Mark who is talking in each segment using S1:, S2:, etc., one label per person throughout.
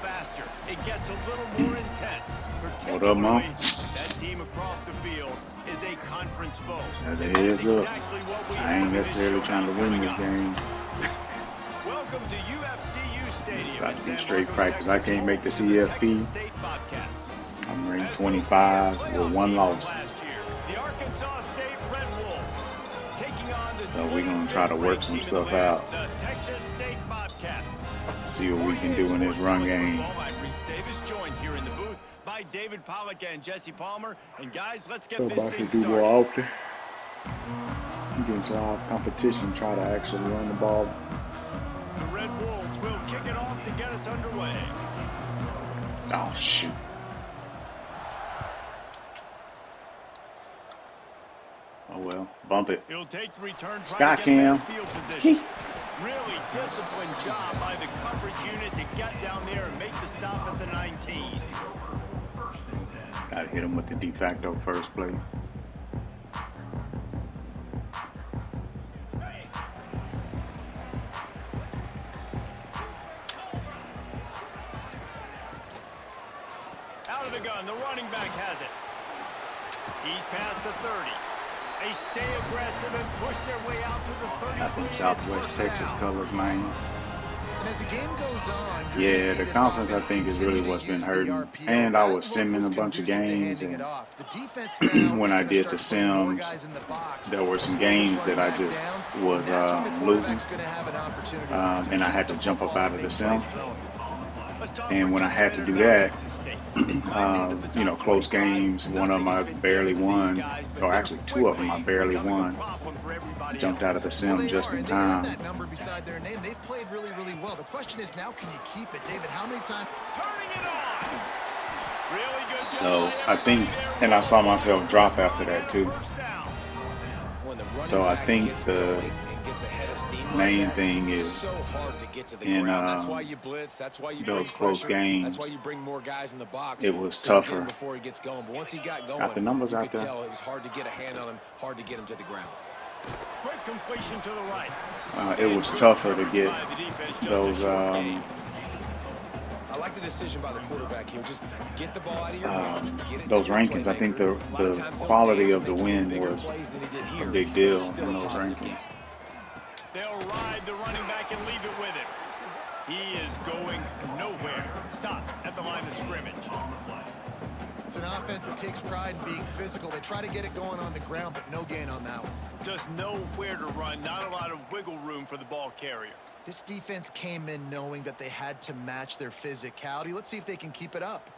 S1: faster. It gets a little more intense.
S2: What up, Mom?
S1: That team across the field is a conference foe.
S2: As a heads up, I ain't necessarily trying to win this game.
S1: Welcome to UFCU Stadium.
S2: It's about to be straight practice. I can't make the CFP. I'm ranked 25 with 1 loss. So we're going to try to work some stuff out. See what we can do in this run game.
S1: David Pollock and Jesse Palmer. And guys, let's get
S2: so
S1: this
S2: I can
S1: thing
S2: do more often. Against live competition, try to actually run the ball.
S1: The Red Wolves will kick it off to get us underway.
S2: Oh, shoot. Oh, well. Bump it.
S1: He'll take the return.
S2: Scott Cam.
S1: Really disciplined job by the coverage unit to get down there and make the stop at the 19.
S2: Gotta hit him with the de facto first play.
S1: Out of the gun, the running back has it. He's past the 30. They stay aggressive and push their way out to the 30.
S2: I think Southwest Texas colors, man.
S3: And as the game goes on,
S2: yeah, the conference I think is really what's been hurting. And I was simming a bunch of games, and when I did the sims, there were some games that I just was losing, and I had to jump up out of the sim. And when I had to do that, you know, close games, one of them I barely won, or actually 2 of them I barely won. Jumped out of the sim just in time.
S3: That number beside their name, they've played really, really well. The question is now, can you keep it, David? How many times?
S1: Turning it on. Really good.
S2: So I think, and I saw myself drop after that too. So I think the main thing is in those close games, it was tougher. Got the numbers out there.
S1: It was hard to get a hand on him, hard to get him to the ground. Quick completion to the right.
S2: It was tougher to get those
S1: I like the decision by the quarterback here. Just get the ball out of your hands.
S2: Those rankings. I think the quality of the win was a big deal in those rankings.
S1: They'll ride the running back and leave it with him. He is going nowhere. Stop at the line of scrimmage.
S3: It's an offense that takes pride in being physical. They try to get it going on the ground, but no gain on that one.
S1: Just nowhere to run. Not a lot of wiggle room for the ball carrier.
S3: This defense came in knowing that they had to match their physicality. Let's see if they can keep it up.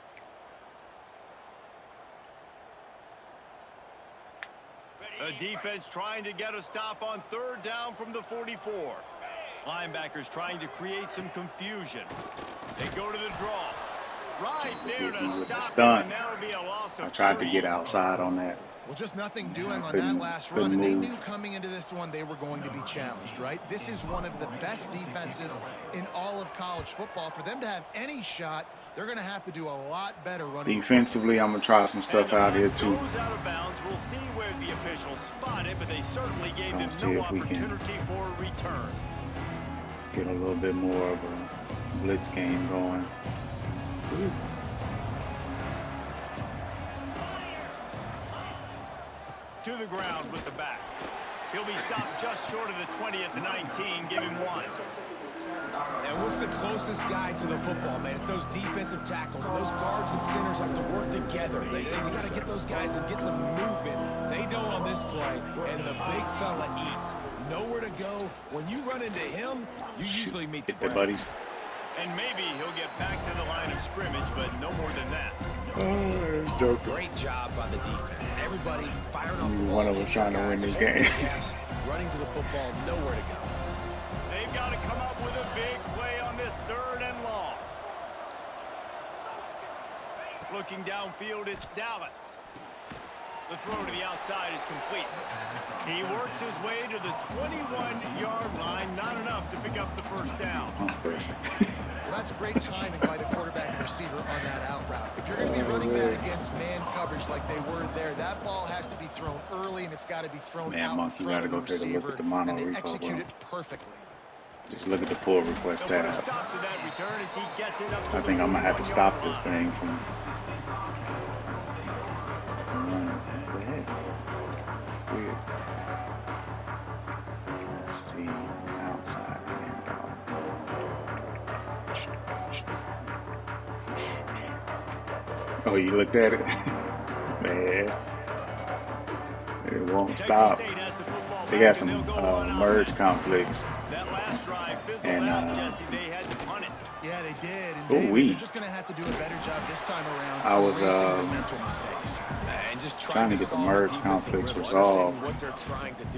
S1: A defense trying to get a stop on 3rd down from the 44. Linebackers trying to create some confusion. They go to the draw. Right there to stop him, and that'll be a loss of 3.
S2: I tried to get outside on that.
S3: Well, just nothing doing on that last run, and they knew coming into this one they were going to be challenged, right? This is one of the best defenses in all of college football. For them to have any shot, they're going to have to do a lot better running.
S2: Defensively, I'm going to try some stuff out here, too.
S1: Goes out of bounds. We'll see where the officials spot it, but they certainly gave them no opportunity for a return.
S2: Get a little bit more of a blitz game going. Ooh.
S1: To the ground with the back. He'll be stopped just short of the 20 at the 19. Give him 1.
S4: And what's the closest guy to the football, man? It's those defensive tackles. And those guards and centers have to work together. They got to get those guys and get some movement. They don't on this play, and the big fella eats. Nowhere to go. When you run into him, you usually meet the
S2: buddies.
S1: And maybe he'll get back to the line of scrimmage, but no more than that.
S4: Great job by the defense. Everybody firing off the ball.
S2: One of us trying to win this game.
S4: Running to the football, nowhere to go.
S1: They've got to come up with a big play on this 3rd and long. Looking downfield, it's Dallas. The throw to the outside is complete. He works his way to the 21-yard line. Not enough to pick up the 1st down.
S3: Well, that's great timing by the quarterback and receiver on that out route. If you're going to be running that against man coverage like they were there, that ball has to be thrown early, and it's got to be thrown out in front of the receiver, and they execute it perfectly.
S2: Just look at the pull request tab.
S1: Stop to that return as he gets it up to
S2: I think I'm gonna have to stop this thing from running. What the heck? It's weird. Let's see. Outside handoff. Oh, you looked at it? Man. It won't stop. They got some merge conflicts. And
S3: yeah, they did. And
S2: ooh,
S3: David, they're just going to have to do a better job this time around.
S2: I was
S3: mental mistakes.
S4: And just
S2: trying to get the merge conflicts resolved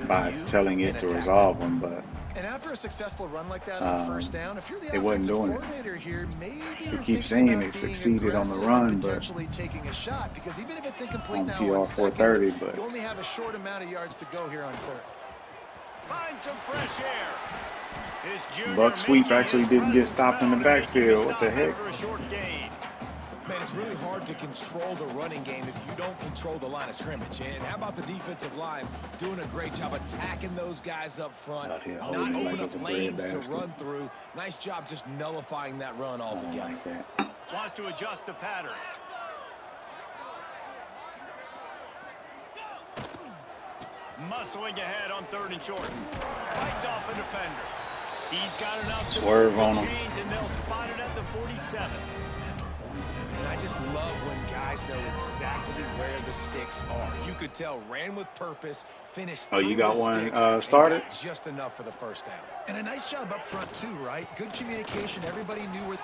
S2: by telling it to resolve them, but
S3: and after a successful run like that on first down, if you're the
S2: it wasn't doing
S3: coordinator here, maybe
S2: it. It keeps saying it succeeded on the run, but
S3: potentially taking a shot, because even if it's incomplete
S2: on
S3: now
S2: PR
S3: on
S2: 430, but
S3: you only have a short amount of yards to go here on third.
S1: Find some fresh air.
S2: Buck sweep actually didn't get stopped in the backfield. What the heck?
S4: Man, it's really hard to control the running game if you don't control the line of scrimmage. And how about the defensive line doing a great job attacking those guys up front,
S2: Out here
S4: not
S2: holding it
S4: open
S2: like it's
S4: up
S2: a
S4: lanes
S2: bread
S4: to
S2: basket.
S4: run through. Nice job just nullifying that run
S2: I don't
S4: altogether.
S2: like that.
S1: Wants to adjust the pattern. Muscling ahead on third and short. Fights off a defender. He's got enough
S2: Swerve on him.
S1: And they'll spot it at the 47.
S4: And I just love when guys know exactly where the sticks are. You could tell ran with purpose, finished.
S2: Oh, you got one
S4: sticks,
S2: started?
S4: got just enough for the first down.
S3: And a nice job up front too, right? Good communication. Everybody knew where.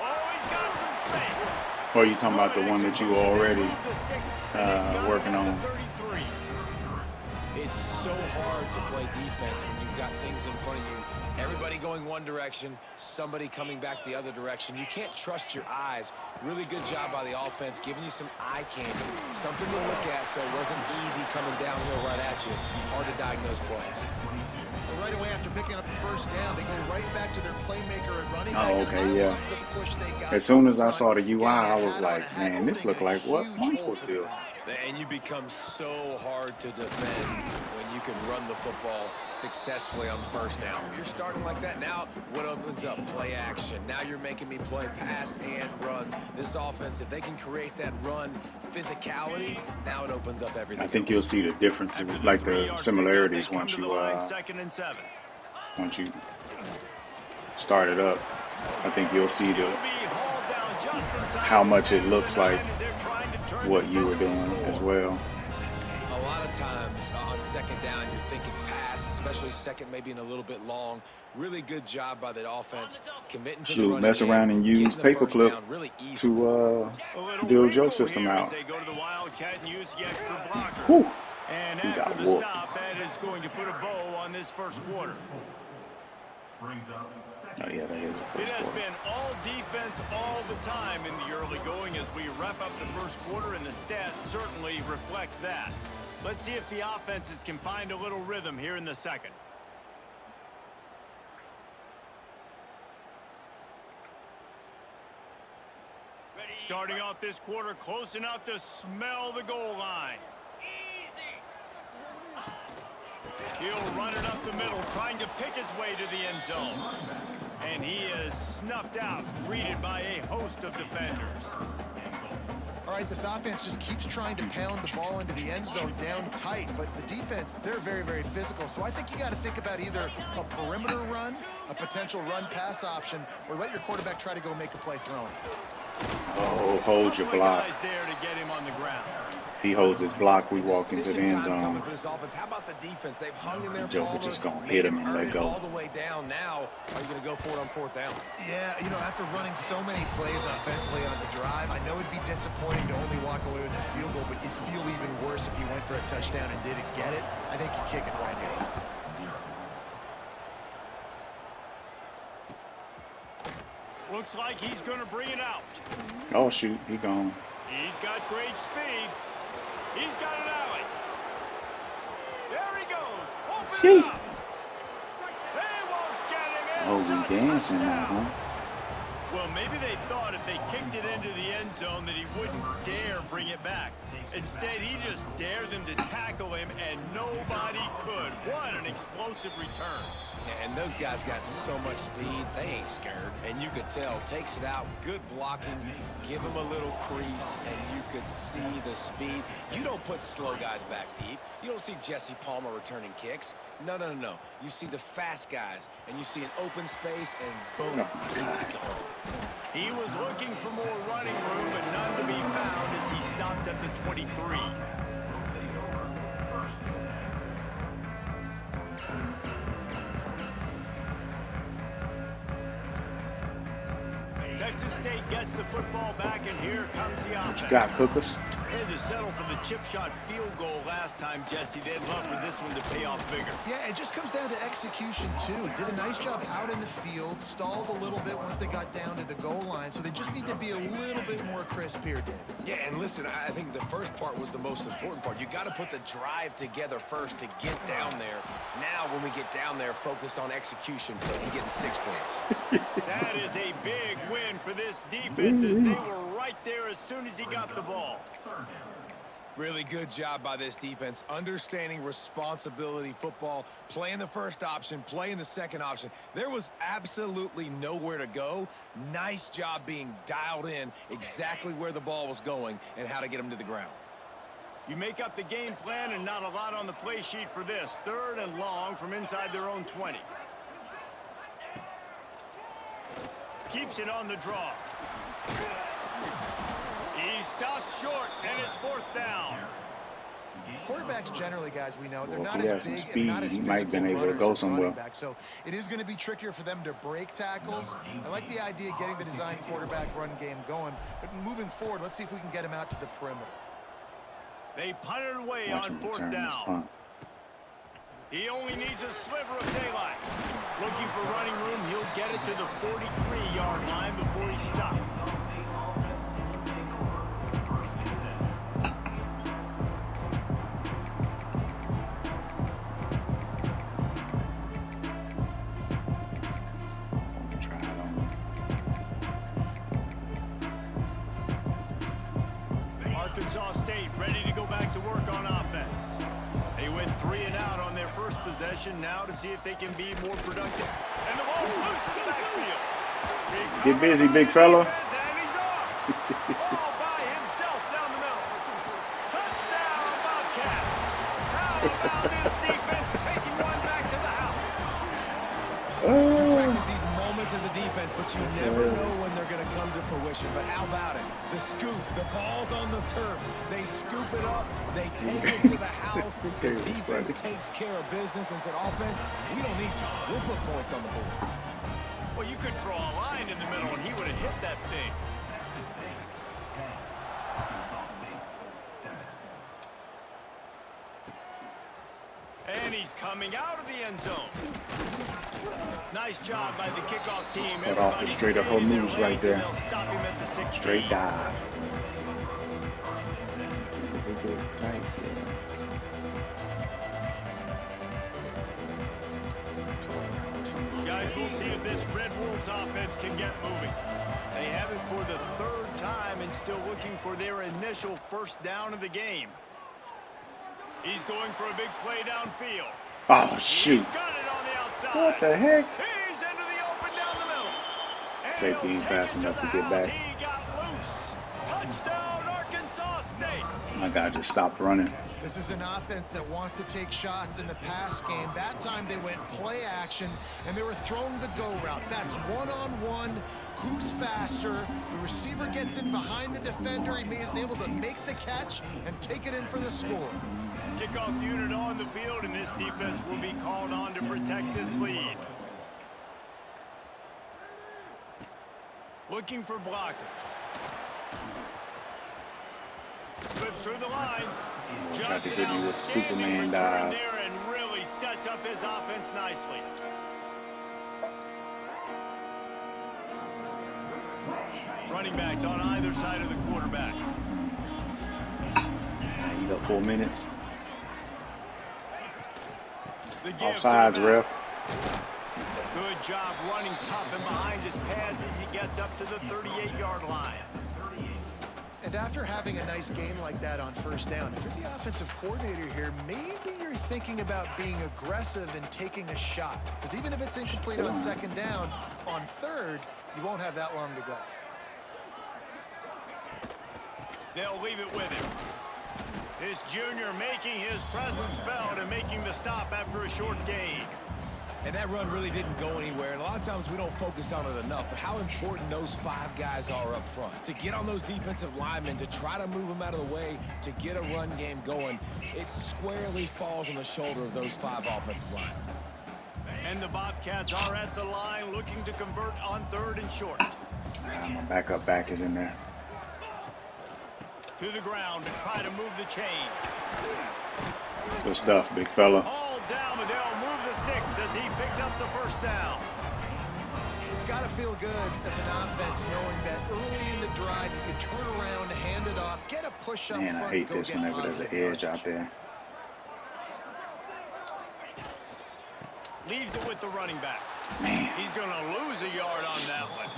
S1: Oh, he's got some space.
S2: Or you talking about the one that you were already working on?
S4: It's so hard to play defense when you've got things in front of you. Everybody going one direction, somebody coming back the other direction. You can't trust your eyes. Really good job by the offense, giving you some eye candy. Something to look at, so it wasn't easy coming downhill right at you. Hard to diagnose plays.
S3: Well, right away after picking up the first down, they go right back to their playmaker at running back.
S2: Oh, okay, yeah. As soon as I saw the UI, I was like, man, this looked like what Michael did.
S4: And you become so hard to defend when you can run the football successfully on first down. You're starting like that. Now what opens up? Play action. Now you're making me play pass and run. This offense, if they can create that run physicality, now it opens up everything.
S2: I think you'll see the differences, like the similarities once you start it up. I think you'll see how much it looks like what you were doing as well.
S4: A lot of times on second down, you're thinking pass, especially second, maybe in a little bit long. Really good job by the offense committing to the running
S2: Mess around and use paperclip
S4: really
S2: to build your system out.
S1: They go to the Wildcat and use the extra blocker.
S2: Whew.
S1: And
S2: He got
S1: after the
S2: whooped.
S1: stop, that is going to put a bow on this first quarter.
S2: Oh yeah, that is a
S1: It
S2: first
S1: has
S2: quarter.
S1: been all defense all the time in the early going as we wrap up the first quarter, and the stats certainly reflect that. Let's see if the offenses can find a little rhythm here in the second. Starting off this quarter close enough to smell the goal line. He'll run it up the middle, trying to pick his way to the end zone. And he is snuffed out, greeted by a host of defenders.
S3: All right, this offense just keeps trying to pound the ball into the end zone down tight, but the defense, they're very, very physical. So I think you got to think about either a perimeter run, a potential run-pass option, or let your quarterback try to go make a play throwing.
S2: Oh, hold your block.
S1: Guys there to get him on the ground.
S2: If he holds his block, we walk into the end zone.
S4: How about the defense? They've hung in their
S2: Joker just gonna hit him and let go.
S4: All the way down. Now, are you going to go for it on fourth down?
S3: Yeah, you know, after running so many plays offensively on the drive, I know it'd be disappointing to only walk away with a field goal, but you'd feel even worse if you went for a touchdown and didn't get it. I think you kick it right here.
S1: Looks like he's going to bring it out.
S2: Oh shoot, he gone.
S1: He's got great speed. He's got an alley. There he goes. Open
S2: See?
S1: it up. They won't get him in.
S2: Oh, we dancing now, huh?
S1: Well, maybe they thought if they kicked it into the end zone that he wouldn't dare bring it back. Instead, he just dared them to tackle him, and nobody could. What an explosive return.
S4: Yeah, and those guys got so much speed, they ain't scared. And you could tell, takes it out, good blocking, give him a little crease, and you could see the speed. You don't put slow guys back deep. You don't see Jesse Palmer returning kicks. No, no, no, no. You see the fast guys, and you see an open space, and boom, he's gone.
S1: He was looking for more running room, but none to be found as he stopped at the 23. Texas State gets the football back, and here comes the offense.
S2: What you got, Cookers?
S1: They had to settle for the chip shot field goal last time, Jesse. They'd love for this one to pay off bigger.
S3: Yeah, it just comes down to execution, too. Did a nice job out in the field, stalled a little bit once they got down to the goal line, so they just need to be a little bit more crisp here, Dave.
S4: Yeah, and listen, I think the first part was the most important part. You got to put the drive together first to get down there. Now, when we get down there, focus on execution and getting 6 points.
S1: That is a big win for this defense as they were right there as soon as he got the ball.
S4: Really good job by this defense, understanding responsibility football, playing the first option, playing the second option. There was absolutely nowhere to go. Nice job being dialed in exactly where the ball was going and how to get them to the ground.
S1: You make up the game plan and not a lot on the play sheet for this. 3rd and long from inside their own 20. Keeps it on the draw. He stopped short, and it's 4th down.
S3: Quarterbacks generally, guys, we know, they're
S2: Well,
S3: not
S2: he
S3: as
S2: has some
S3: big
S2: speed.
S3: and not as
S2: He
S3: physical
S2: might have been able to
S3: runners
S2: go
S3: as
S2: somewhere.
S3: running backs, so it is going to be trickier for them to break tackles. I like the idea of getting the design quarterback run game going, but moving forward, let's see if we can get him out to the perimeter.
S1: They punted away
S2: Watch
S1: on
S2: him
S1: 4th
S2: return this
S1: down.
S2: punt.
S1: He only needs a sliver of daylight. Looking for running room, he'll get it to the 43-yard line before he stops.
S2: Try it on.
S1: Arkansas State ready to go back to work on offense. They went 3 and out on their first possession, now to see if they can be more productive. And the ball's loose in the backfield.
S2: Get busy, big fella.
S1: And he's off. All by himself down the middle. Touchdown, Bobcats. How about this defense taking one back to the house?
S4: You practice these moments as a defense, but you never know when they're going to come to fruition. But how about it? The scoop, the ball's on the turf. They scoop it up. They take it to the house. The defense takes care of business and said, offense, we don't need you. We'll put points on the board.
S1: Well, you could draw a line in the middle, and he would have hit that thing. And he's coming out of the end zone. Nice job by the kickoff team.
S2: Cut off the straight up her moves right there.
S1: They'll stop him at the 16.
S2: Straight dive. See if we get tight
S1: Guys, we'll see if this Red Wolves offense can get moving. They have it for the 3rd time and still looking for their initial first down of the game. He's going for a big play downfield.
S2: Oh, shoot.
S1: He's got it on the outside.
S2: What the heck?
S1: He's into the open down the middle. And
S2: Safety
S1: he'll
S2: ain't
S1: take
S2: fast
S1: it
S2: enough to
S1: the
S2: get
S1: house.
S2: back.
S1: He got loose. Touchdown, Arkansas State.
S2: My guy just stopped running.
S3: This is an offense that wants to take shots in the pass game. That time they went play action, and they were throwing the go route. That's one-on-one. Who's faster? The receiver gets in behind the defender. He is able to make the catch and take it in for the score.
S1: Kickoff unit on the field, and this defense will be called on to protect this lead. Looking for blockers. Slips through the line.
S2: Tried to
S1: Just
S2: hit
S1: an
S2: me with the
S1: outstanding
S2: Superman
S1: return
S2: dive.
S1: there and really sets up his offense nicely. Running backs on either side of the quarterback.
S2: You got 4 minutes.
S1: The give
S2: Offsides,
S1: to the
S2: ref.
S1: Good job running tough and behind his pads as he gets up to the 38-yard line.
S3: And after having a nice game like that on first down, if you're the offensive coordinator here, maybe you're thinking about being aggressive and taking a shot. Because even if it's incomplete on second down, on third, you won't have that long to go.
S1: They'll leave it with him. This junior making his presence felt and making the stop after a short gain.
S4: And that run really didn't go anywhere. And a lot of times we don't focus on it enough. But how important those 5 guys are up front. To get on those defensive linemen, to try to move them out of the way, to get a run game going, it squarely falls on the shoulder of those 5 offensive linemen.
S1: And the Bobcats are at the line looking to convert on 3rd and short.
S2: My backup back is in there.
S1: To the ground to try to move the chain.
S2: Good stuff, big fella.
S1: All down, but they'll move the sticks as he picks up the first down.
S3: It's got to feel good as an offense knowing that early in the drive you can turn around, hand it off, get a push up front.
S2: Man, I hate this whenever there's an edge out there.
S1: Leaves it with the running back.
S2: Man.
S1: He's going to lose a yard on that one.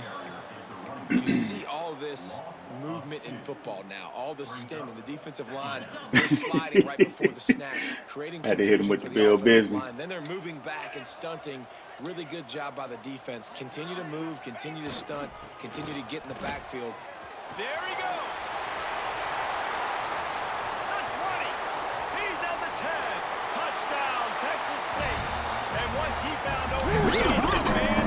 S4: You see all this movement in football now, all the stemming, the defensive line, they're sliding right before the snap, creating
S2: had to hit him with the
S4: for
S2: Bill
S4: offensive
S2: Bisbee.
S4: line. Then they're moving back and stunting. Really good job by the defense. Continue to move, continue to stunt, continue to get in the backfield.
S1: There he goes. The 20. He's at the 10. Touchdown, Texas State. And once he found open space, the man.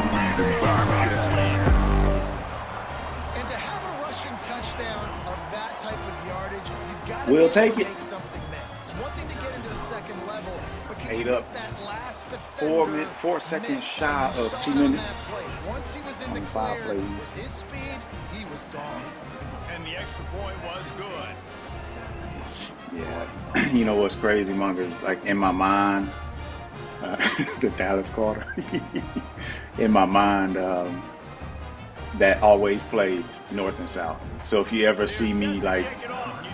S3: And to have a rushing touchdown of that type of yardage, you've got to
S2: We'll take it.
S3: make something miss. It's one thing to get into the second level, but can
S2: 8
S3: you
S2: up.
S3: make that last defender
S2: 4 seconds
S3: miss?
S2: shy
S3: You
S2: of
S3: saw
S2: 2
S3: it on
S2: minutes.
S3: that play. Once he was in the
S2: 25
S3: clear,
S2: plays.
S3: with his speed, he was gone.
S1: And the extra point was good.
S2: Yeah. You know what's crazy, Monk, is like in my mind, the Dallas Carter. In my mind, that always plays north and south. So if you ever see me like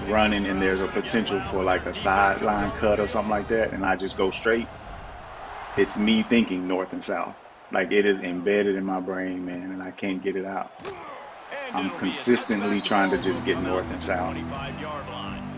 S2: running and there's a potential for like a sideline cut or something like that, and I just go straight, it's me thinking north and south. Like it is embedded in my brain, man, and I can't get it out. I'm consistently trying to just get north and south.
S1: 25-yard line.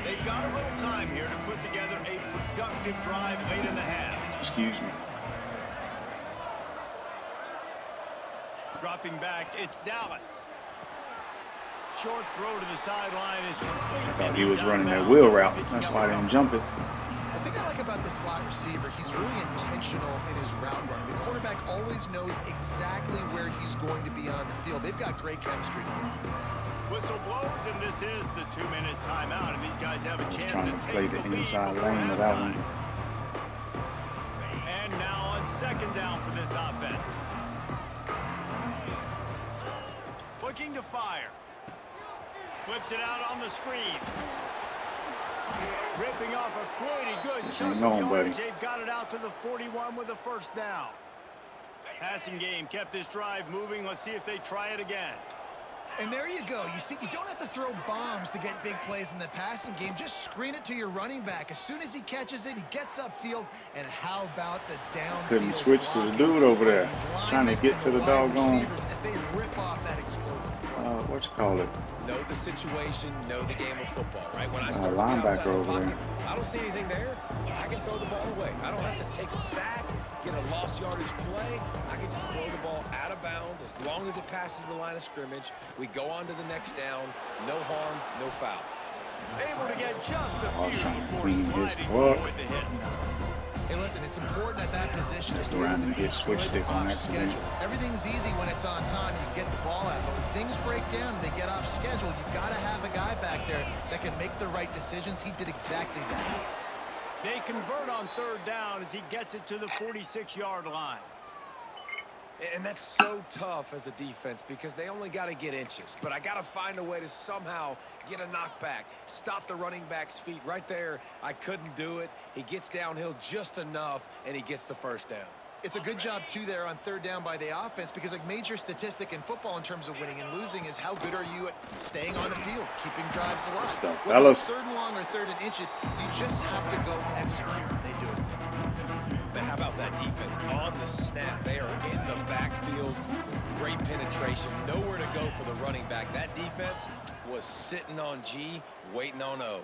S1: They've got a little time here to put together a productive drive late in the half.
S2: Excuse me.
S1: Dropping back, it's Dallas. Short throw to the sideline is complete.
S2: I thought he was running that wheel route. That's why I didn't jump it.
S3: The thing I like about the slot receiver, he's really intentional in his route running. The quarterback always knows exactly where he's going to be on the field. They've got great chemistry together.
S1: Whistle blows, and this is the 2-minute timeout, and these guys have a chance
S2: Trying to play
S1: take
S2: the
S1: lead
S2: inside
S1: before
S2: lane of that
S1: halftime.
S2: one.
S1: And now on second down for this offense. Looking to fire. Flips it out on the screen. Ripping off a pretty good chunk of yardage. They've got it out to the 41 with a first down. Passing game kept this drive moving. Let's see if they try it again.
S3: And there you go. You see, you don't have to throw bombs to get big plays in the passing game. Just screen it to your running back. As soon as he catches it, he gets upfield. And how about the downfield?
S2: Couldn't switch to the dude over there, trying to get to the doggone.
S3: As they rip off that explosive play.
S2: What you call it?
S4: Know the situation, know the game of football, right? When I start to
S2: linebacker
S4: get outside the
S2: over
S4: pocket,
S2: there.
S4: I don't see anything there. I can throw the ball away. I don't have to take a sack, get a lost yardage play. I can just throw the ball out of bounds as long as it passes the line of scrimmage. We go on to the next down. No harm, no foul.
S1: Able to get just a
S2: I was
S1: few
S2: trying to
S1: before
S2: clean his
S1: sliding
S2: fuck.
S1: with the hit.
S3: Hey, listen, it's important at that position.
S2: Just
S3: to be able
S2: around
S3: to
S2: and
S3: be
S2: get switch
S3: good
S2: stick on
S3: off
S2: accident.
S3: schedule. Everything's easy when it's on time. You get the ball out. But when things break down and they get off schedule, you've got to have a guy back there that can make the right decisions. He did exactly that.
S1: They convert on third down as he gets it to the 46-yard line.
S4: And that's so tough as a defense because they only got to get inches. But I got to find a way to somehow get a knockback, stop the running back's feet right there. I couldn't do it. He gets downhill just enough, and he gets the first down.
S3: It's a good job, too, there on third down by the offense because a major statistic in football in terms of winning and losing is how good are you at staying on the field, keeping drives alive. Whether it's third and long or third and inches, you just have to go execute. They do it.
S4: Man, how about that defense on the snap? They are in the backfield with great penetration. Nowhere to go for the running back. That defense was sitting on G, waiting on O.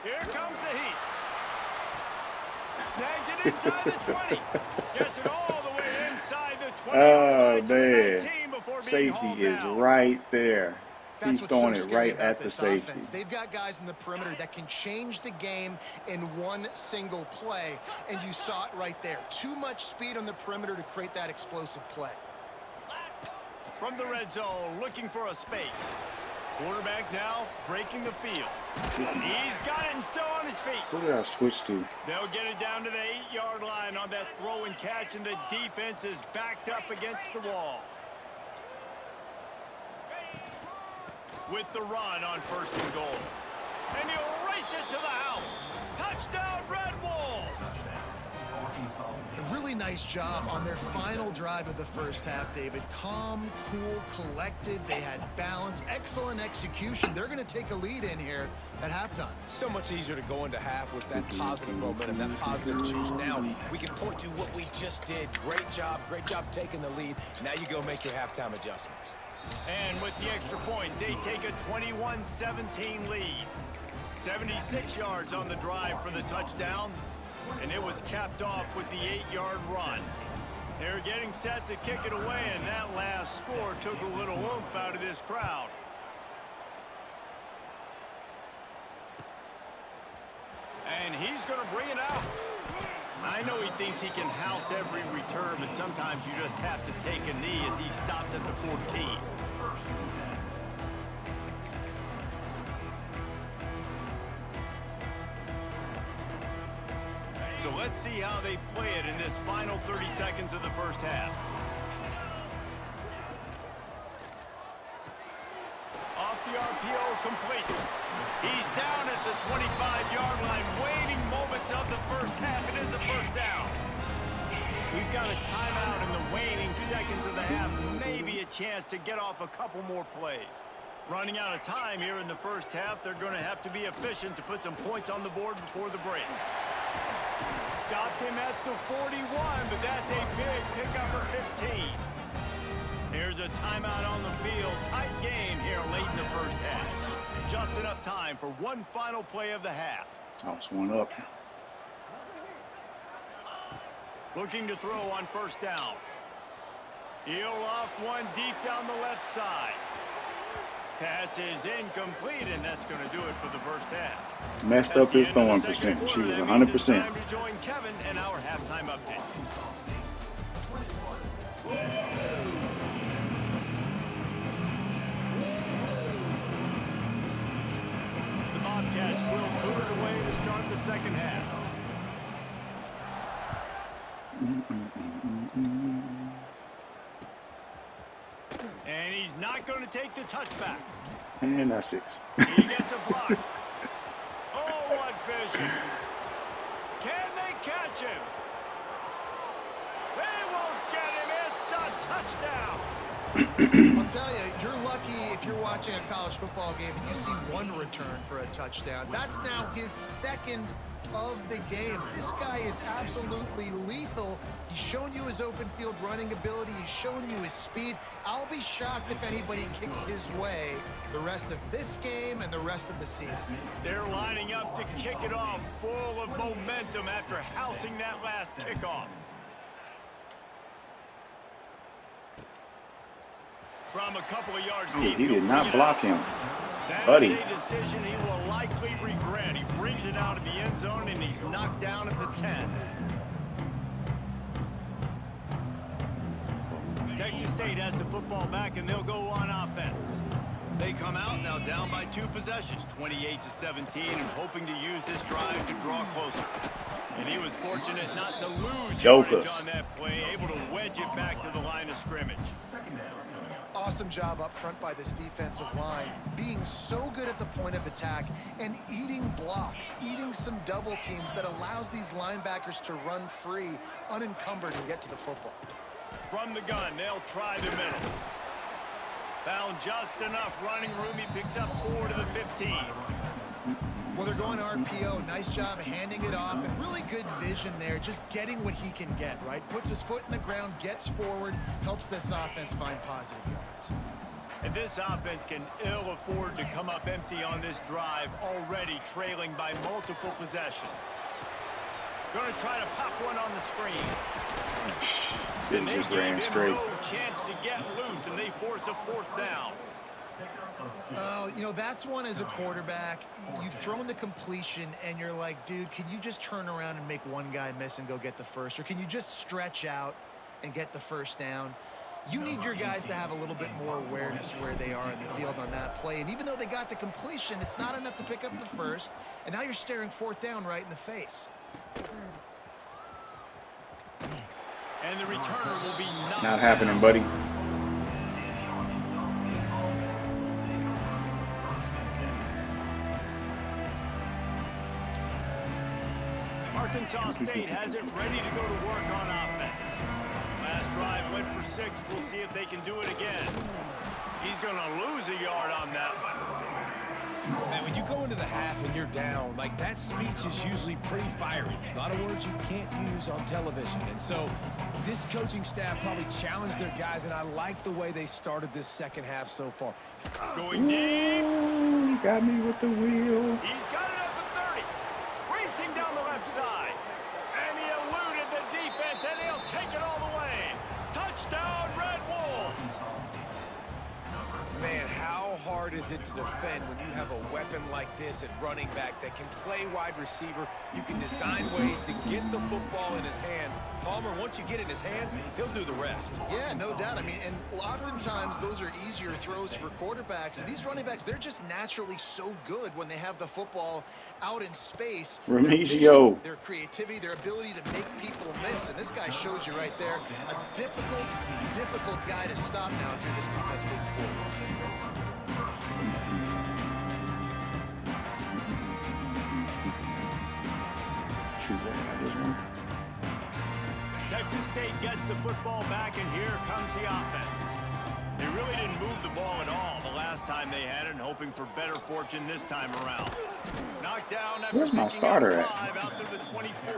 S1: Here comes the heat. Snags it inside the 20. Gets it all the way inside the 20.
S2: Oh, man. Safety is right there. He's throwing it right at the safety.
S3: They've got guys in the perimeter that can change the game in one single play, and you saw it right there. Too much speed on the perimeter to create that explosive play.
S1: From the red zone, looking for a space. Quarterback now breaking the field. He's got it and still on his feet.
S2: Who did I switch to?
S1: They'll get it down to the 8-yard line on that throw and catch, and the defense is backed up against the wall. With the run on 1st and goal. And he'll race it to the house. Touchdown, Red Wolves!
S3: A really nice job on their final drive of the first half, David. Calm, cool, collected. They had balance. Excellent execution. They're going to take a lead in here at halftime.
S4: It's so much easier to go into half with that positive momentum, that positive juice. Now we can point to what we just did. Great job taking the lead. Now you go make your halftime adjustments.
S1: And with the extra point, they take a 21-17 lead. 76 yards on the drive for the touchdown, and it was capped off with the 8-yard run. They're getting set to kick it away, and that last score took a little oomph out of this crowd. And he's going to bring it out. I know he thinks he can house every return, but sometimes you just have to take a knee as he stopped at the 14. So let's see how they play it in this final 30 seconds of the first half. Off the RPO, complete. He's down at the 25-yard line, waiting moments of the first half. It is a first down. We've got a timeout in the waning seconds of the half. Maybe a chance to get off a couple more plays. Running out of time here in the first half. They're going to have to be efficient to put some points on the board before the break. Stopped him at the 41, but that's a big pickup for 15. Here's a timeout on the field. Tight game here late in the first half. Just enough time for one final play of the half.
S2: Toss one up.
S1: Looking to throw on 1st down. He'll off one deep down the left side. Pass is incomplete, and that's going to do it for the first half.
S2: Messed up his throwing percentage. She was 100%.
S1: Time to join Kevin and our halftime update. The Bobcats will boot it away to start the second half. And he's not going to take the touchback.
S2: And that's 6.
S1: He gets a block. Oh, what vision. Can they catch him? They won't get him. It's a touchdown.
S3: I'll tell you, you're lucky if you're watching a college football game and you see one return for a touchdown. That's now his 2nd of the game. This guy is absolutely lethal. He's shown you his open field running ability. He's shown you his speed. I'll be shocked if anybody kicks his way the rest of this game and the rest of the season.
S1: They're lining up to kick it off, full of momentum after housing that last kickoff. From a couple of yards deep,
S2: he did not block him.
S1: That
S2: Buddy.
S1: is a decision he will likely regret. He brings it out of the end zone, and he's knocked down at the 10. Texas State has the football back, and they'll go on offense. They come out now down by 2 possessions, 28-17, and hoping to use this drive to draw closer. And he was fortunate not to lose yardage on that play, able to wedge it back to the line of scrimmage.
S3: Awesome job up front by this defensive line, being so good at the point of attack and eating blocks, eating some double teams that allows these linebackers to run free, unencumbered, and get to the football.
S1: From the gun, they'll try the middle. Found just enough running room. He picks up 4 to the 15.
S3: Well, they're going RPO. Nice job handing it off, and really good vision there, just getting what he can get, right? Puts his foot in the ground, gets forward, helps this offense find positive yards.
S1: And this offense can ill afford to come up empty on this drive, already trailing by multiple possessions. Going to try to pop one on the screen. And they
S2: Just
S1: gave
S2: ran
S1: him
S2: straight.
S1: no chance to get loose, and they force a 4th down.
S3: You know, that's one as a quarterback. You've thrown the completion, and you're like, dude, can you just turn around and make one guy miss and go get the first? Or can you just stretch out and get the first down? You need your guys to have a little bit more awareness where they are in the field on that play. And even though they got the completion, it's not enough to pick up the first. And now you're staring 4th down right in the face.
S1: And the returner will be
S2: Not happening, buddy.
S1: Arkansas State has it ready to go to work on offense. Last drive went for 6. We'll see if they can do it again. He's going to lose a yard on that one.
S4: Man, when you go into the half and you're down, like, that speech is usually pretty fiery. A lot of words you can't use on television. And so this coaching staff probably challenged their guys, and I like the way they started this second half so far.
S1: Going deep.
S2: Ooh, he got me with the wheel.
S1: He's got it at the 30. Racing down the left side. And he eluded the defense, and he'll take it all the way. Touchdown, Red Wolves.
S4: Man, how hard is it to defend when you have a weapon like this at running back that can play wide receiver? You can design ways to get the football in his hand. Palmer, once you get it in his hands, he'll do the rest.
S3: Yeah, no doubt. I mean, and oftentimes those are easier throws for quarterbacks. And these running backs, they're just naturally so good when they have the football out in space.
S2: Remigio.
S3: Their creativity, their ability to make people miss. And this guy shows you right there, a difficult guy to stop now if you're this defense moving forward.
S1: Texas State gets the football back, and here comes the offense. They really didn't move the ball at all the last time they had it, and hoping for better fortune this time around. Knocked down after
S2: Where's my
S1: picking
S2: starter
S1: up
S2: at?
S1: 5 out to the 24.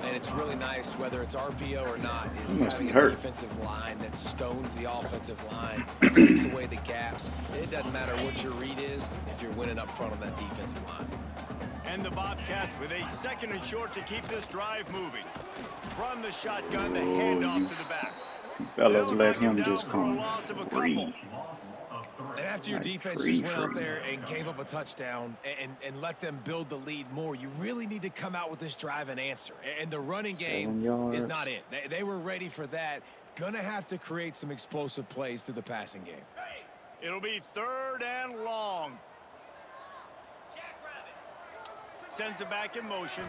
S4: And it's really nice, whether it's RPO or not, is
S2: He must be
S4: having a
S2: hurt.
S4: defensive line that stones the offensive line, takes away the gaps. It doesn't matter what your read is if you're winning up front on that defensive line.
S1: And the Bobcats with a 2nd and short to keep this drive moving. From the shotgun, the handoff to the back.
S2: Fellas,
S1: They'll
S2: let
S1: knock him
S2: him
S1: down
S2: just
S1: for a
S2: come
S1: loss of a
S2: free.
S1: couple.
S4: And after your defense just went out there and gave up a touchdown and let them build the lead more, you really need to come out with this drive and answer. And the running
S2: 7
S4: game
S2: yards.
S4: is not it. They were ready for that. Gonna have to create some explosive plays through the passing game.
S1: It'll be 3rd and long. Sends it back in motion.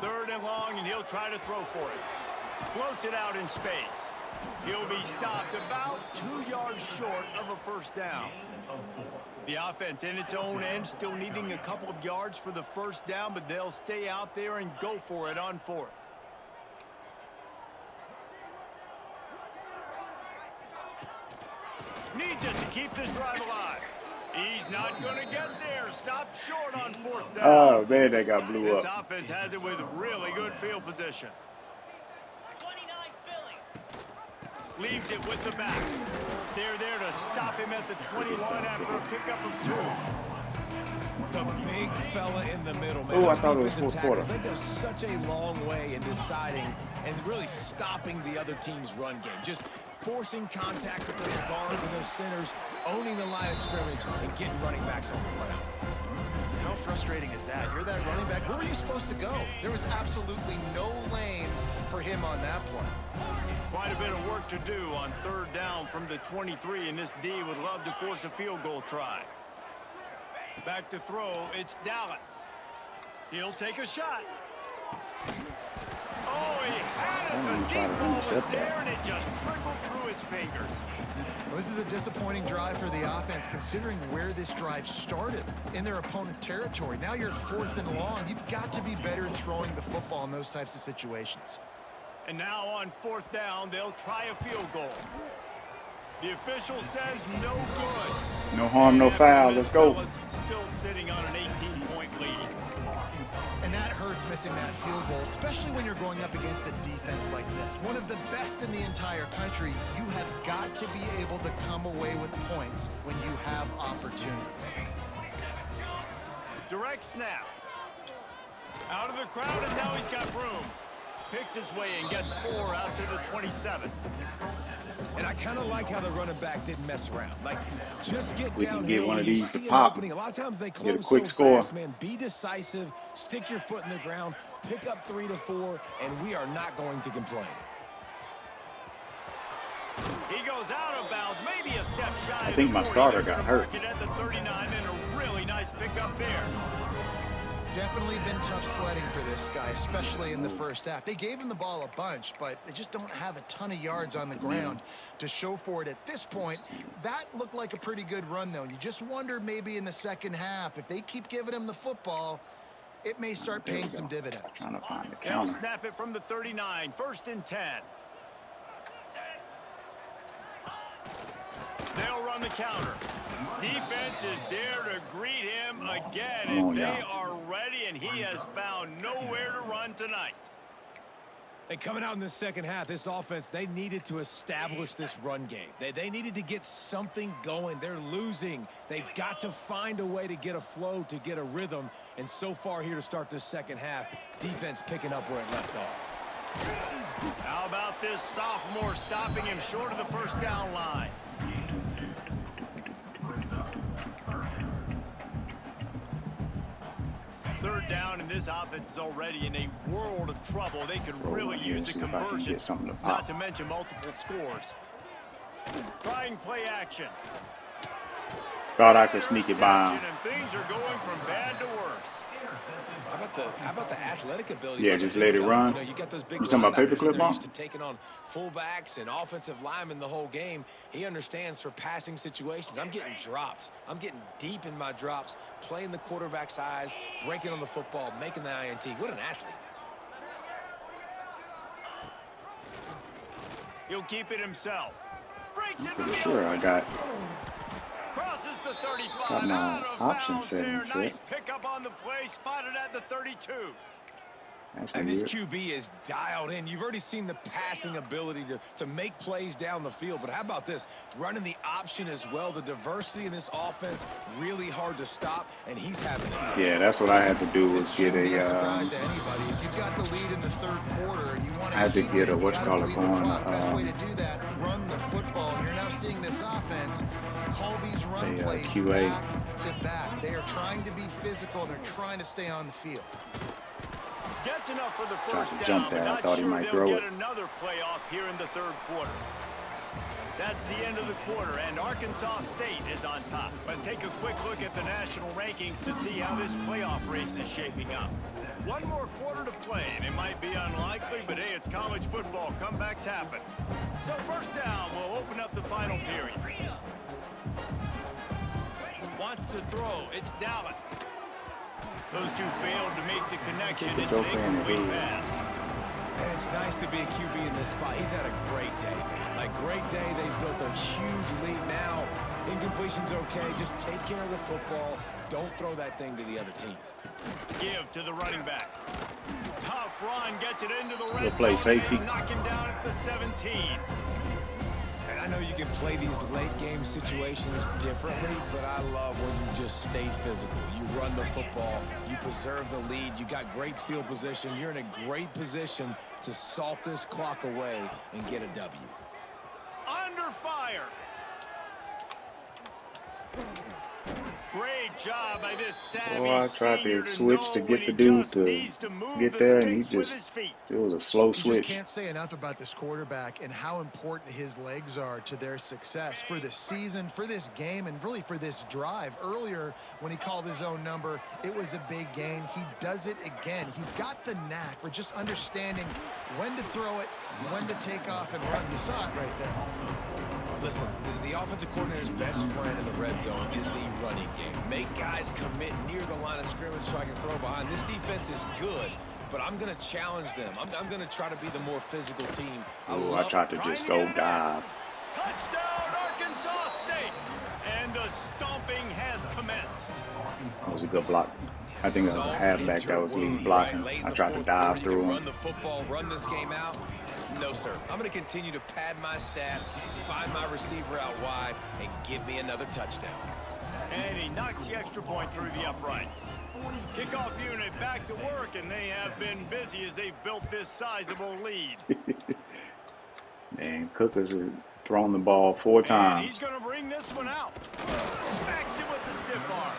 S1: 3rd and long, and he'll try to throw for it. Floats it out in space. He'll be stopped about 2 yards short of a 1st down. The offense in its own end still needing a couple of yards for the 1st down, but they'll stay out there and go for it on 4th. Needs it to keep this drive alive. He's not going to get there. Stopped short on 4th down.
S2: Oh, man, that got blew
S1: This
S2: up.
S1: offense has it with really good field position. Leaves it with the back. They're there to stop him at the 21 after a pickup of 2.
S4: The big fella in the middle, man.
S2: Oh, I
S4: Those
S2: thought it was
S4: defensive
S2: 4th quarter.
S4: tackles, they go such a long way in deciding and really stopping the other team's run game. Just forcing contact with those guards and those centers, owning the line of scrimmage, and getting running backs on the ground.
S3: How frustrating is that? You're that running back. Where were you supposed to go? There was absolutely no lane for him on that play.
S1: Quite a bit of work to do on 3rd down from the 23, and this D would love to force a field goal try. Back to throw, it's Dallas. He'll take a shot. Oh, he had it, the
S2: try to intercept that.
S1: And it just trickled through his fingers.
S3: Well, this is a disappointing drive for the offense, considering where this drive started, in their opponent territory. Now you're 4th and long. You've got to be better throwing the football in those types of situations.
S1: And now on 4th down, they'll try a field goal. The official says no good.
S2: No harm, no foul. Let's go.
S1: Still sitting on an 18-point lead.
S3: And that hurts, missing that field goal, especially when you're going up against a defense like this. One of the best in the entire country. You have got to be able to come away with points when you have opportunities.
S1: Direct snap. Out of the crowd, and now he's got room. Picks his way and gets 4 out to the 27.
S4: And I kind of like how the running back didn't mess around. Like, just get
S2: We can
S4: down
S2: get
S4: here
S2: one of
S4: when you
S2: these to
S4: see an
S2: pop.
S4: opening. A lot of times they
S2: Get a
S4: close
S2: quick
S4: so
S2: score.
S4: fast, man. Be decisive, stick your foot in the ground, pick up 3 to 4, and we are not going to complain.
S1: He goes out of bounds, maybe a step shy.
S2: I think my starter got hurt.
S1: At the 39, and a really nice pickup there.
S3: Definitely been tough sledding for this guy, especially in the first half. They gave him the ball a bunch, but they just don't have a ton of yards on the ground to show for it at this point. That looked like a pretty good run, though. You just wonder maybe in the second half, if they keep giving him the football, it may start paying some dividends.
S2: Trying to find the
S1: They'll
S2: counter.
S1: snap it from the 39, 1st and 10. They'll run the counter. Defense is there to greet him again, and they are ready, and he has found nowhere to run tonight.
S4: And coming out in the second half, this offense, they needed to establish this run game. They needed to get something going. They're losing. They've got to find a way to get a flow, to get a rhythm. And so far here to start this second half, defense picking up where it left off.
S1: How about this sophomore stopping him short of the 1st down line? Third down, and this offense is already in a world of trouble. They could really use a conversion, not to mention multiple scores. Trying play action.
S2: Thought I could sneak it by him.
S1: And things are going from bad to worse.
S4: How about the athletic ability?
S2: Yeah, just let it run.
S4: You got those big.
S2: You talking about paperclip
S4: they're
S2: ball?
S4: used to taking on fullbacks and offensive linemen the whole game. He understands for passing situations. I'm getting drops. I'm getting deep in my drops, playing the quarterback's eyes, breaking on the football, making the INT. What an athlete!
S1: He'll keep it himself. Breaks into
S2: Pretty
S1: the
S2: sure I got
S1: crosses the 35.
S2: my
S1: Out of
S2: option
S1: bounds there.
S2: settings set.
S1: Nice pickup on the play, spotted at the 32.
S2: That's
S4: And this
S2: weird.
S4: QB is dialed in. You've already seen the passing ability to make plays down the field. But how about this? Running the option as well. The diversity in this offense, really hard to stop, and he's having it.
S2: Yeah, that's what I had to do was
S3: This
S2: get
S3: shouldn't be a
S2: a.
S3: surprise to anybody. If you've got the lead in the 3rd quarter and you want to
S2: I had to
S3: keep
S2: get
S3: it,
S2: a
S3: you gotta
S2: whatchamacallit
S3: bleed the
S2: going,
S3: clock. Best way to do that, run the football. And you're now seeing this offense call these run plays
S2: QA.
S3: back to back. They are trying to be physical and they're trying to stay on the field.
S1: Gets enough for the
S2: Tried
S1: first
S2: to
S1: down,
S2: jump
S1: but
S2: that. I
S1: not
S2: thought he
S1: sure
S2: might
S1: they'll
S2: throw
S1: get
S2: it.
S1: another playoff here in the 3rd quarter. That's the end of the quarter, and Arkansas State is on top. Let's take a quick look at the national rankings to see how this playoff race is shaping up. One more quarter to play, and it might be unlikely, but hey, it's college football. Comebacks happen. So 1st down will open up the final period. Wants to throw. It's Dallas. Those two failed to make the connection. It's an incomplete pass.
S4: And it's nice to be a QB in this spot. He's had a great day, man. Like, great day. They've built a huge lead now. Incompletion's okay. Just take care of the football. Don't throw that thing to the other team.
S1: Give to the running back. Tough run. Gets it into the red
S2: He'll play
S1: zone.
S2: safety.
S1: Knocking down at the 17.
S4: And I know you can play these late-game situations differently, but I love when you just stay physical. You run the football. You preserve the lead. You got great field position. You're in a great position to salt this clock away and get a W.
S1: Under fire. Great job by this savvy
S2: Oh, I tried
S1: senior
S2: to switch to
S1: know when
S2: get
S1: he
S2: the dude
S1: just
S2: to
S1: needs to move
S2: get
S1: the
S2: there, and he
S1: sticks with
S2: just,
S1: his feet.
S2: it was a slow
S3: You just
S2: switch.
S3: can't say enough about this quarterback and how important his legs are to their success for this season, for this game, and really for this drive. Earlier, when he called his own number, it was a big gain. He does it again. He's got the knack for just understanding when to throw it, when to take off and run. You saw it right there.
S4: Listen, the offensive coordinator's best friend in the red zone is the running game. Make guys commit near the line of scrimmage so I can throw behind. This defense is good, but I'm going to challenge them. I'm going to try to be the more physical team.
S2: I tried to just go dive.
S1: Touchdown, Arkansas State! And the stomping has commenced.
S2: It was a good block. I think it was a halfback that was leading blocking. I tried to dive through him.
S4: Run the football, run this game out. No, sir. I'm going to continue to pad my stats, find my receiver out wide, and give me another touchdown.
S1: And he knocks the extra point through the uprights. Kickoff unit back to work, and they have been busy as they've built this sizable lead.
S2: Man, Cookers has thrown the ball 4 times.
S1: And he's going to bring this one out. Smacks him with the stiff arm.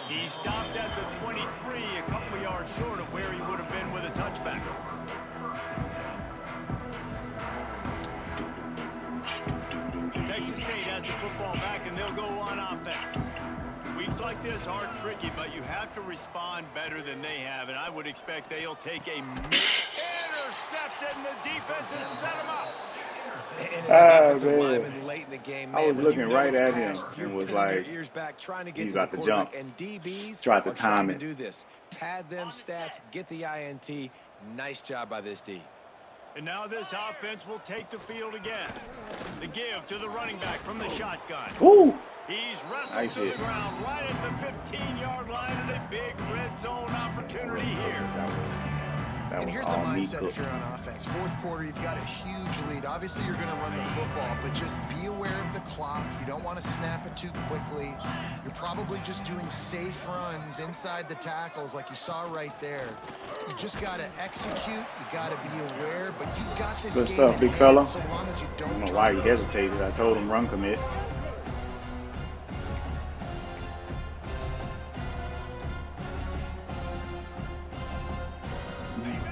S1: He stopped at the 23, a couple of yards short of where he would have been with a touchback. Texas State has the football back, and they'll go on offense. Weeks like this are tricky, but you have to respond better than they have, and I would expect they'll take a intercepted, and the defense has set him up.
S2: Man.
S4: Late in the game,
S2: I was looking right at him
S4: you're
S2: and was
S4: pinning your
S2: like,
S4: ears back, trying to get
S2: he's
S4: to the
S2: about to
S4: quarterback,
S2: jump.
S4: and DBs
S2: Tried to
S4: are
S2: time
S4: trying
S2: it.
S4: to do this. Pad them stats, get the INT. Nice job by this D.
S1: And now this offense will take the field again. The give to the running back from the shotgun.
S2: Ooh!
S1: He's wrestled
S2: Nice
S1: to
S2: hit.
S1: the ground right at the 15-yard line, and a big red zone opportunity here.
S2: That
S3: And
S2: was
S3: here's the
S2: all me
S3: mindset
S2: Cook.
S3: if you're on offense. Fourth quarter, you've got a huge lead. Obviously, you're going to run the football, but just be aware of the clock. You don't want to snap it too quickly. You're probably just doing safe runs inside the tackles like you saw right there. You just got to execute. You got to be aware, but you've got this
S2: Good
S3: game
S2: stuff,
S3: in
S2: big
S3: hand
S2: fella.
S3: so long as you
S2: I
S3: don't
S2: don't know
S3: turn
S2: why
S3: it
S2: he
S3: over.
S2: hesitated. I told him run commit.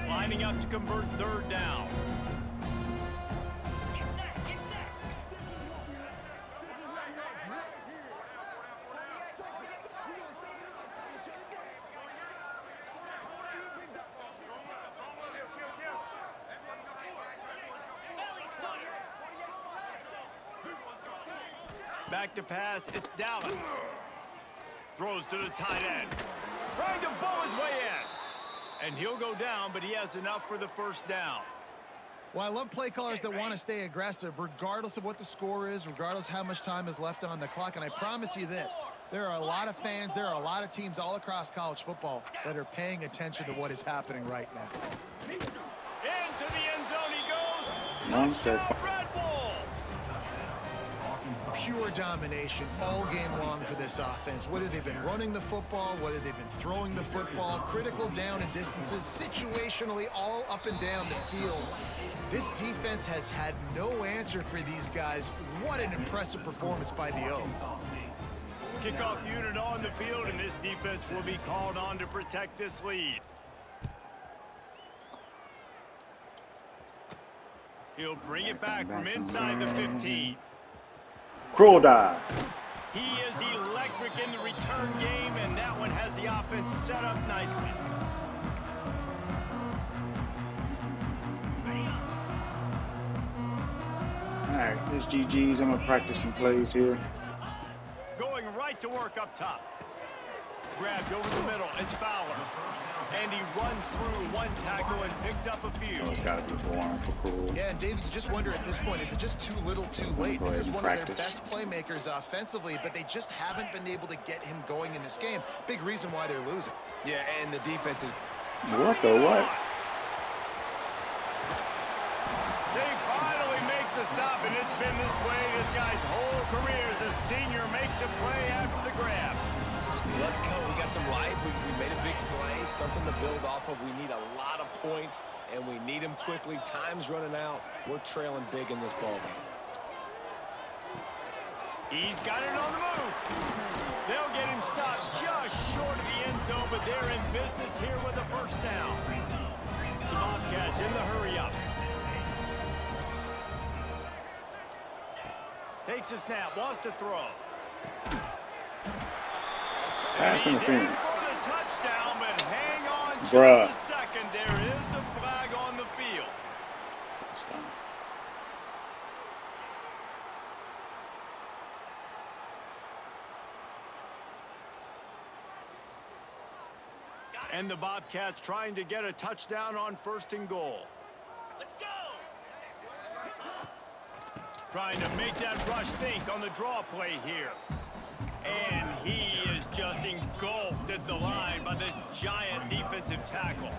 S1: Lining up to convert third down. Back to pass, it's Dallas. Throws to the tight end. Trying to bow his way in. And he'll go down, but he has enough for the first down.
S3: Well, I love play callers that want to stay aggressive, regardless of what the score is, regardless how much time is left on the clock. And I promise you this, there are a lot of fans, there are a lot of teams all across college football that are paying attention to what is happening right now.
S1: Into the end zone he goes.
S2: One set.
S1: Touchdown, Red Wolves.
S3: Pure domination all game long for this offense. Whether they've been running the football, whether they've been throwing the football, critical down and distances, situationally all up and down the field. This defense has had no answer for these guys. What an impressive performance by the O.
S1: Kickoff unit on the field, and this defense will be called on to protect this lead. He'll bring it back from inside the 15.
S2: Cruel dive.
S1: He is electric in the return game, and that one has the offense set up nicely.
S2: All right, this GG's. I'm gonna practice some plays here.
S1: Going right to work up top. Grabbed over the middle, it's Fowler. And he runs through one tackle and picks up a few.
S2: Oh, it's gotta be boring for Cruel.
S3: Yeah, and David, you just wonder at this point, is it just too little too late?
S2: Go
S3: This
S2: ahead
S3: is
S2: and
S3: one of their
S2: practice.
S3: best playmakers offensively, but they just haven't been able to get him going in this game. Big reason why they're losing.
S4: Yeah, and the defense is...
S2: What the what?
S1: They finally make the stop, and it's been this way this guy's whole career as a senior makes a play after the grab.
S4: Let's go. We got some life. We made a big play, something to build off of. We need a lot of points, and we need them quickly. Time's running out. We're trailing big in this ball game.
S1: He's got it on the move. They'll get him Time stop just short of the end zone, but they're in business here with a first down. The Bobcats in the hurry-up. Takes a snap, wants to throw.
S2: Pass interference.
S1: For the touchdown, but hang on
S2: Bruh.
S1: just a second. There is a flag on the field.
S2: That's fine.
S1: And the Bobcats trying to get a touchdown on 1st and goal. Let's go. Trying to make that rush think on the draw play here. And he is just engulfed at the line by this giant defensive tackle.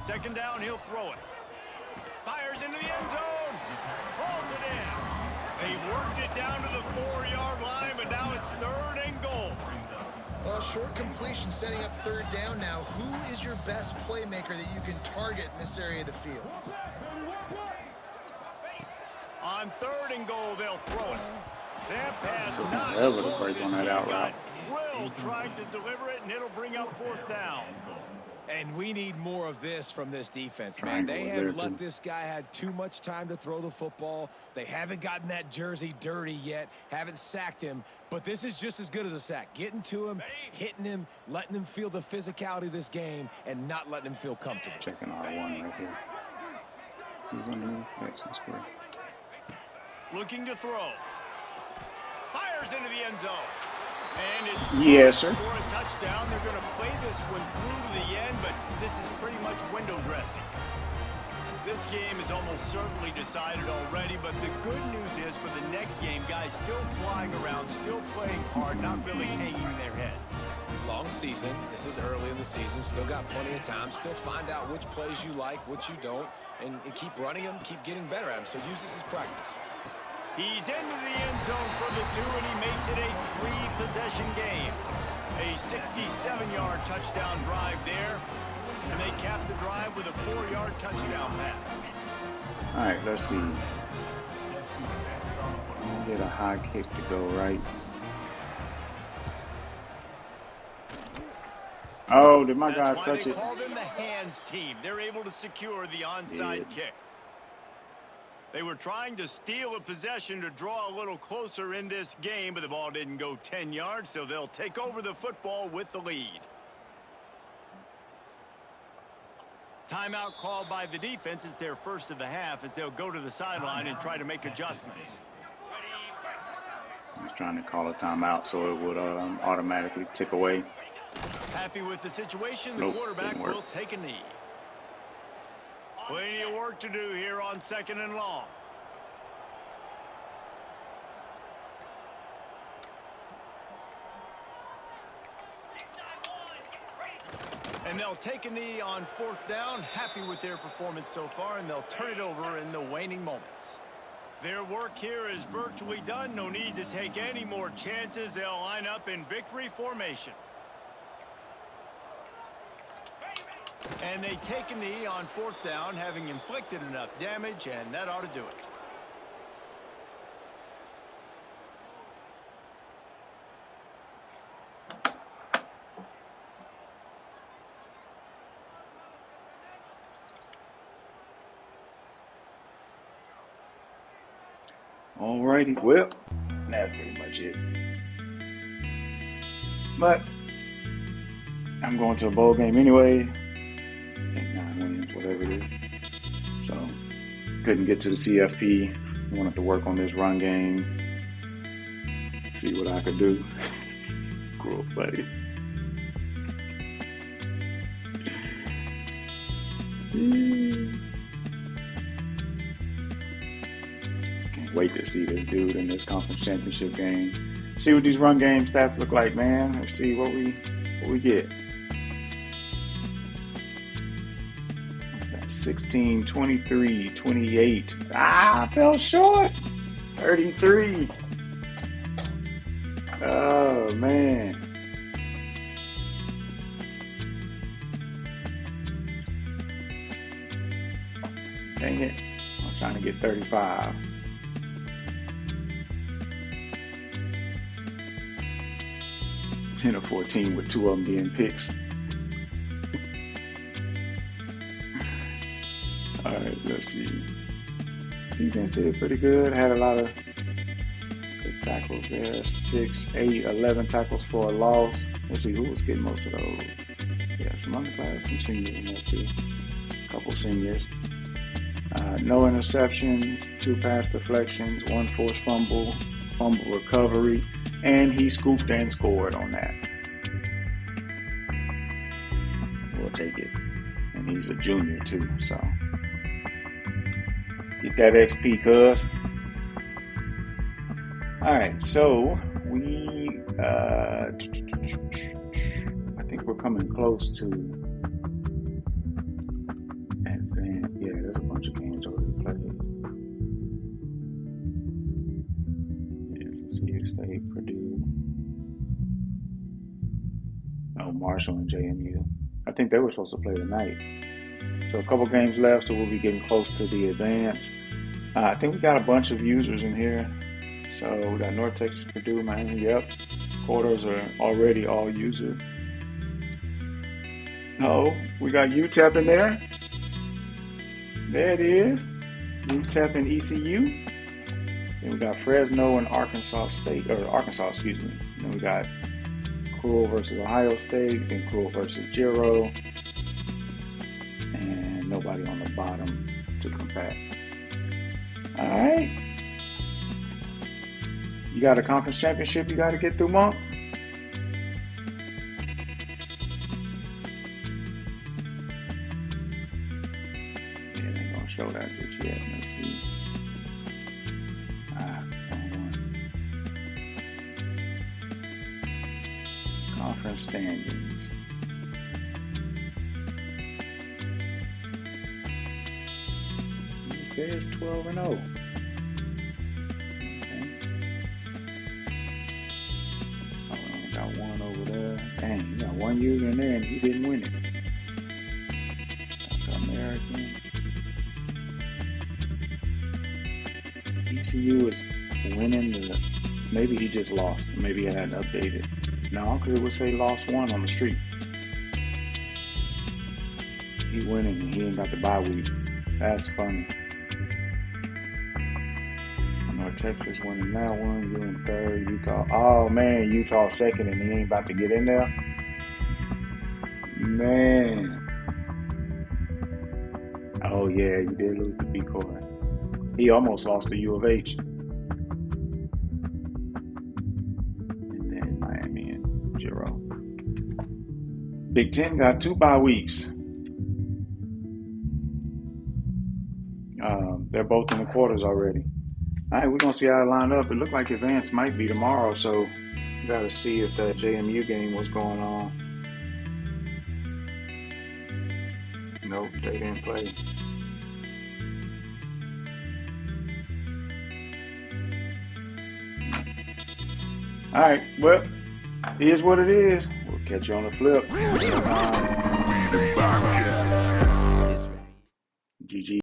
S1: 2nd down, he'll throw it. Fires into the end zone. Pulls it in. They worked it down to the 4-yard line, but now it's 3rd and goal.
S3: Well, short completion setting up 3rd down now. Who is your best playmaker that you can target in this area of the field?
S1: On 3rd and goal, they'll throw it. That pass
S2: Took
S1: not
S2: forever to
S1: close
S2: break on
S1: as
S2: that
S1: he
S2: out
S1: got
S2: route.
S1: drilled trying to deliver it, and it'll bring up 4th down.
S4: And we need more of this from this defense, man.
S2: Triangle
S4: They
S2: was
S4: have
S2: there,
S4: let
S2: too.
S4: this guy had too much time to throw the football. They haven't gotten that jersey dirty yet, haven't sacked him. But this is just as good as a sack. Getting to him, hitting him, letting him feel the physicality of this game, and not letting him feel comfortable.
S2: Checking R1 right here. Who's underneath? Excellent square.
S1: Looking to throw. Fires into the end zone. And it's
S2: Yes, sir.
S1: for a touchdown. They're going to play this one through to the end, but this is pretty much window dressing. This game is almost certainly decided already, but the good news is for the next game, guys still flying around, still playing hard, not really hanging their heads.
S4: Long season. This is early in the season. Still got plenty of time. Still find out which plays you like, which you don't, and keep running them, keep getting better at them. So use this as practice.
S1: He's into the end zone for the 2, and he makes it a 3-possession game. A 67-yard touchdown drive there, and they cap the drive with a 4-yard touchdown pass.
S2: All right, let's see. I'll get a high kick to go right. Oh, did my guys
S1: That's why
S2: touch
S1: they
S2: it?
S1: call them the hands team. They're able to secure the onside kick. They were trying to steal a possession to draw a little closer in this game, but the ball didn't go 10 yards, so they'll take over the football with the lead. Timeout called by the defense. It's their first of the half as they'll go to the sideline and try to make adjustments.
S2: I was trying to call a timeout so it would automatically tick away.
S1: Happy with the situation, the
S2: Nope,
S1: quarterback
S2: didn't work.
S1: will take a knee. Plenty of work to do here on 2nd and long. And they'll take a knee on 4th down. Happy with their performance so far, and they'll turn it over in the waning moments. Their work here is virtually done. No need to take any more chances. They'll line up in victory formation. And they take a knee on 4th down, having inflicted enough damage, and that ought to do it.
S2: Alrighty, well, that's pretty much it. But I'm going to a bowl game anyway. I think 9 wins, whatever it is. So couldn't get to the CFP. Wanted to work on this run game. See what I could do. Cool, buddy. Can't wait to see this dude in this conference championship game. See what these run game stats look like, man. Let's see what we get. What's that? 16, 23, 28. I fell short. 33. Oh, man. Dang it. I'm trying to get 35. 10 or 14 with 2 of them being picks. All right, let's see. Defense did pretty good. Had a lot of good tackles there. 6, 8, 11 tackles for a loss. Let's see who was getting most of those. Yeah, some underclass, some seniors in there too. A couple seniors. No interceptions, 2 pass deflections, 1 forced fumble recovery, and he scooped and scored on that. We'll take it. And he's a junior too, so get that XP, cuz. Alright, so we I think we're coming close to advance. Yeah, there's a bunch of games already played. Let's see, State, Purdue. Oh, Marshall and JMU. I think they were supposed to play tonight. So a couple games left, so we'll be getting close to the advance. I think we got a bunch of users in here. So we got North Texas, Purdue, Miami. Yep, quarters are already all user. Oh, we got UTEP in there. There it is. UTEP and ECU. Then we got Fresno and Arkansas State, or Arkansas, excuse me. Then we got Krul versus Ohio State, then Krul versus Giro, and nobody on the bottom to compare. All right. You got a conference championship you got to get through, Monk? Yeah, they ain't gonna show that just yet. Let's see. Wrong one. Conference standings. There's 12-0. Got one over there. Dang, you got one user in there and he didn't win it. Got the American. ECU is winning the. Maybe he just lost. Maybe I hadn't updated. No, because it would say lost 1 on the street. He winning and he ain't got the bye week. That's funny. Texas winning that one. You in third. Utah. Oh man, Utah second, and he ain't about to get in there. Man. Oh yeah, you did lose the B Corps. He almost lost to U of H. And then Miami and Giro. Big Ten got 2 bye weeks. They're both in the quarters already. All right, we're going to see how it line up. It looked like advance might be tomorrow, so we got to see if that JMU game was going on. Nope, they didn't play. All right, well, it is what it is. We'll catch you on the flip. GG.